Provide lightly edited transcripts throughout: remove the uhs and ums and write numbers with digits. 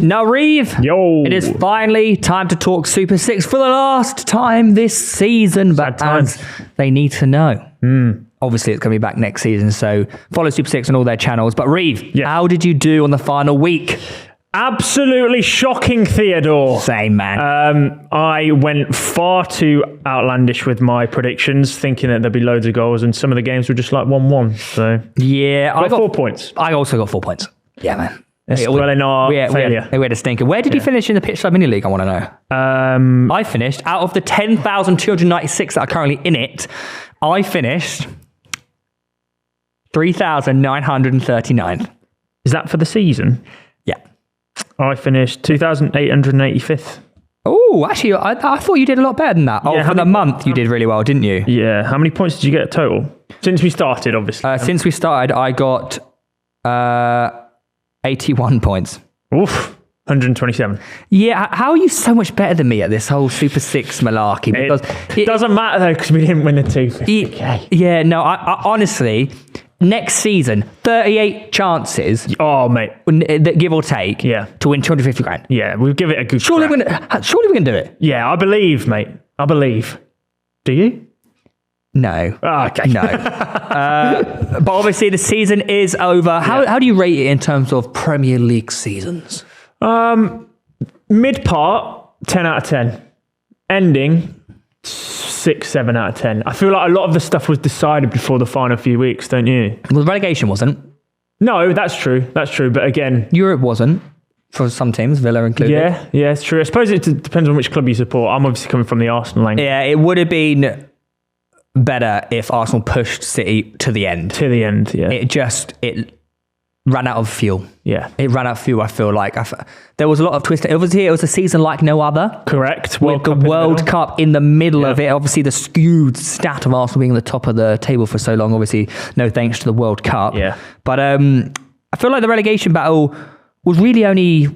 Now, Reev, Yo. it is finally time to talk Super 6 for the last time this season, but as they need to know. Obviously, it's going to be back next season, so follow Super 6 on all their channels. But Reev, how did you do on the final week? Absolutely shocking, Theodore. Same, man. I went far too outlandish with my predictions, thinking that there'd be loads of goals, and some of the games were just like 1-1. So yeah, I got 4 points. I also got 4 points. Yeah, man. Well, in our failure. We had a stinker. Where did you finish in the Pitch Side Mini League? I want to know. I finished out of the 10,296 that are currently in it. I finished 3,939. Is that for the season? Yeah. I finished 2,885th. Oh, actually, I thought you did a lot better than that. For the month, you did really well, didn't you? Yeah. How many points did you get total? Since we started, obviously. Since we started, I got 81 points. Oof. 127. Yeah, how are you so much better than me at this whole Super 6 malarkey? Because it doesn't matter, though, because we didn't win the 250k. Yeah, no, I honestly... Next season, 38 chances. Oh, mate. Give or take. To win 250 grand. Yeah, we'll give it a good surely we can do it. Yeah, I believe, mate. I believe. Do you? No. Oh, okay. No. But obviously the season is over. How do you rate it in terms of Premier League seasons? Mid part, 10 out of 10. Ending, 6, 7 out of 10. I feel like a lot of the stuff was decided before the final few weeks, don't you? Well, the relegation wasn't. No, that's true. That's true. But again... Europe wasn't, for some teams, Villa included. Yeah, it's true. I suppose it depends on which club you support. I'm obviously coming from the Arsenal angle. Yeah, it would have been better if Arsenal pushed City to the end. To the end, yeah. It ran out of fuel. Yeah. It ran out of fuel, I feel like. There was a lot of twist. It was a season like no other. Correct. With the World Cup in the middle of it. Obviously, the skewed stat of Arsenal being at the top of the table for so long. Obviously, no thanks to the World Cup. Yeah. But I feel like the relegation battle was really only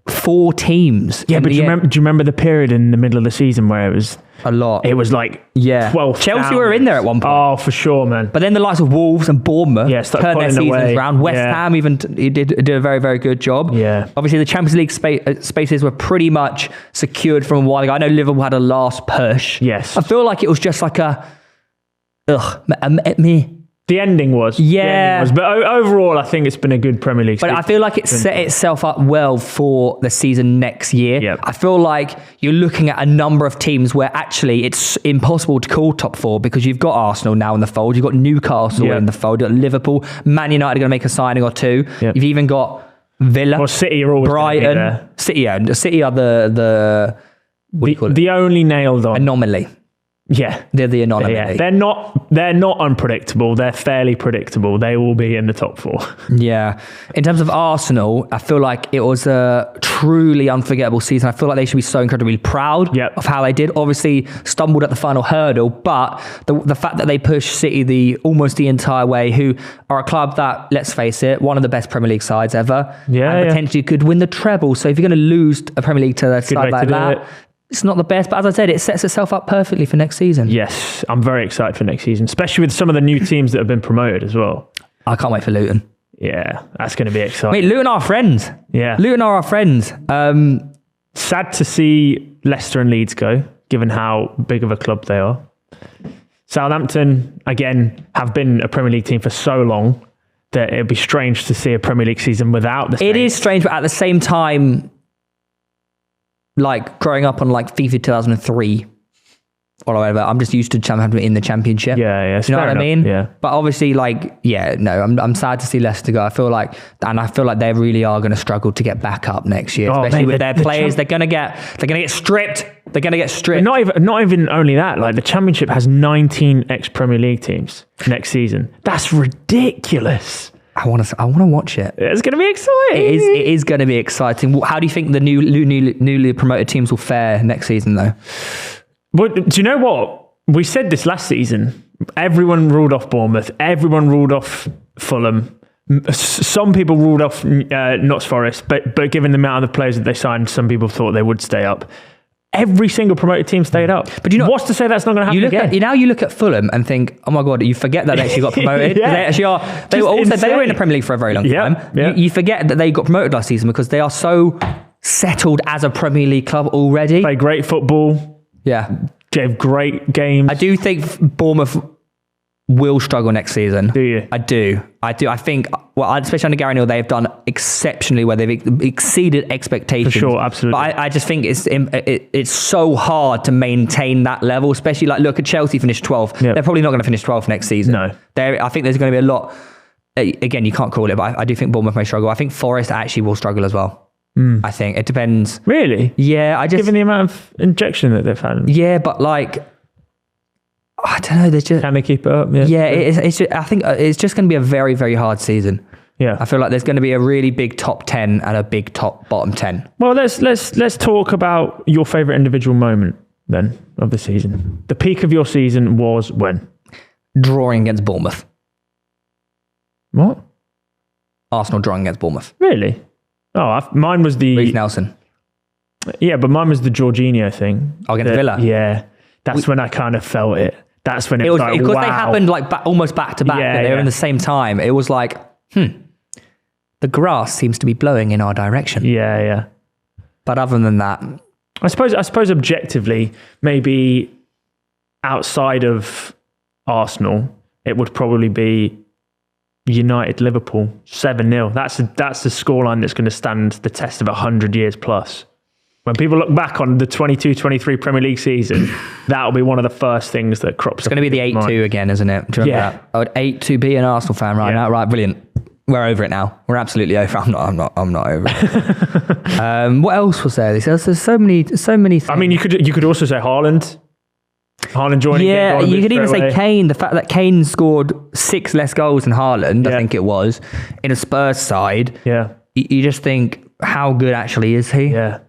4 teams. Yeah, but do you remember the period in the middle of the season where it was... A lot. It was like 12. Chelsea were in there at one point. Oh, for sure, man. But then the likes of Wolves and Bournemouth turned their seasons around. West Ham even did a very, very good job. Yeah. Obviously, the Champions League spaces were pretty much secured from a while ago. I know Liverpool had a last push. Yes. I feel like it was just like me. The ending was. Yeah. But overall, I think it's been a good Premier League season. But I feel like it set itself up well for the season next year. Yep. I feel like you're looking at a number of teams where actually it's impossible to call top 4 because you've got Arsenal now in the fold. You've got Newcastle in the fold. You've got Liverpool. Man United are going to make a signing or 2. Yep. You've even got Villa. Or City are always Brighton. There. City are the what do you call it? The only nailed on. Anomaly. Yeah. They're the anomaly. Yeah. They're not unpredictable. They're fairly predictable. They will be in the top 4. Yeah. In terms of Arsenal, I feel like it was a truly unforgettable season. I feel like they should be so incredibly proud of how they did. Obviously, stumbled at the final hurdle, but the fact that they pushed City almost the entire way, who are a club that, let's face it, one of the best Premier League sides ever, and potentially could win the treble. So if you're going to lose a Premier League to a side like that, it's not the best, but as I said, it sets itself up perfectly for next season. Yes, I'm very excited for next season, especially with some of the new teams that have been promoted as well. I can't wait for Luton. Yeah, that's going to be exciting. Wait, Luton are our friends. Yeah. Luton are our friends. Sad to see Leicester and Leeds go, given how big of a club they are. Southampton, again, have been a Premier League team for so long that it'd be strange to see a Premier League season without the Saints. It is strange, but at the same time... Like growing up on like FIFA 2003 or whatever, I'm just used to Southampton in the Championship. Yeah. Do you know what I mean? Yeah. But obviously, I'm sad to see Leicester go. I feel like they really are going to struggle to get back up next year, especially with their players. They're going to get stripped. They're going to get stripped. Not even only that. Like the Championship has 19 ex-Premier League teams next season. That's ridiculous. I want to watch it. It's going to be exciting. It is going to be exciting. How do you think the newly promoted teams will fare next season, though? Well, do you know what? We said this last season. Everyone ruled off Bournemouth. Everyone ruled off Fulham. Some people ruled off Notts Forest, but given the amount of the players that they signed, some people thought they would stay up. Every single promoted team stayed up. But what's to say that's not going to happen again? You look at Fulham and think, oh my God, you forget that they actually got promoted. Yeah. They actually are. They were in the Premier League for a very long time. Yeah. You forget that they got promoted last season because they are so settled as a Premier League club already. Play great football. Yeah. Have great games. I do think Bournemouth will struggle next season. Do you? I do. I think, well, especially under Gary Neal, they've done exceptionally well. They've exceeded expectations. For sure, absolutely. But I just think it's so hard to maintain that level, especially like, look at Chelsea finished 12th. Yep. They're probably not going to finish 12th next season. No. I think there's going to be a lot. Again, you can't call it, but I do think Bournemouth may struggle. I think Forest actually will struggle as well. I think it depends. Really? Yeah, given the amount of injection that they've had. Yeah, but like, I don't know. There's just, can they keep it up? Yeah, it's just, I think it's just going to be a very, very hard season. Yeah, I feel like there's going to be a really big top 10 and a big bottom 10. Well, let's talk about your favourite individual moment then of the season. The peak of your season was when? Drawing against Bournemouth. What? Arsenal drawing against Bournemouth. Really? Oh, mine was the Reece Nelson. Yeah, but mine was the Jorginho thing. Oh, against Villa. Yeah, that's when I kind of felt it. That's when it was like, because wow. they happened like almost back to back. They were in the same time. It was like, the grass seems to be blowing in our direction. Yeah. But other than that, I suppose objectively, maybe outside of Arsenal, it would probably be United Liverpool 7-0. That's the scoreline that's going to stand the test of 100 years plus. When people look back on the 22-23 Premier League season, that'll be one of the first things that crops up. It's going to be the 8-2 again, isn't it? Do you remember that? I would 8-2 be an Arsenal fan right now. Right, brilliant. We're over it now. We're absolutely over. I'm not over it. What else was there? There's so many things. I mean, you could also say Haaland. Haaland joining. Yeah, you could even say Kane. The fact that Kane scored 6 less goals than Haaland, I think it was, in a Spurs side. Yeah. You just think, how good actually is he? Yeah.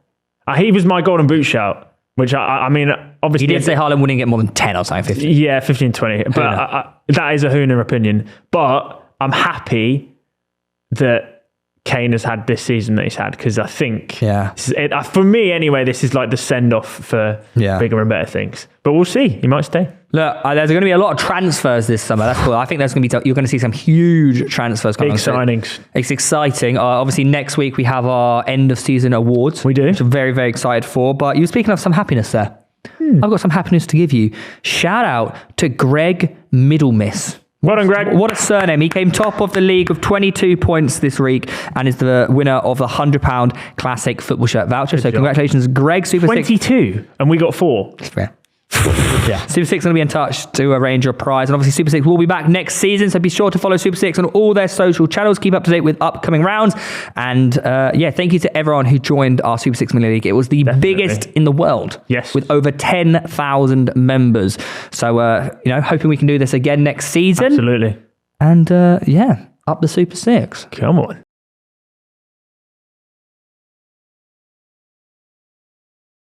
He was my golden boot shout, which I mean, obviously... You did say Haaland wouldn't get more than 10 or something, 15. Yeah, 15, 20. But that is a Hooner opinion. But I'm happy that Kane has had this season that he's had, because I think, for me anyway, this is like the send-off for bigger and better things. But we'll see. He might stay. Look, there's going to be a lot of transfers this summer. That's cool. I think you're going to see some huge transfers coming. Big signings. It's exciting. Obviously, next week we have our end of season awards. We do. Which I'm very, very excited for. But you were speaking of some happiness there. I've got some happiness to give you. Shout out to Greg Middlemiss. Well done, Greg. What a surname. He came top of the league with 22 points this week and is the winner of the £100 classic football shirt voucher. So congratulations, Greg. Super 22 and we got 4. Yeah. Super 6 going to be in touch to arrange your prize, and obviously Super 6 will be back next season, so be sure to follow Super 6 on all their social channels. Keep up to date with upcoming rounds, and thank you to everyone who joined our Super 6 Mini League. It was the biggest in the world, with over 10,000 members. So hoping we can do this again next season. Absolutely. And up the Super 6. Come on.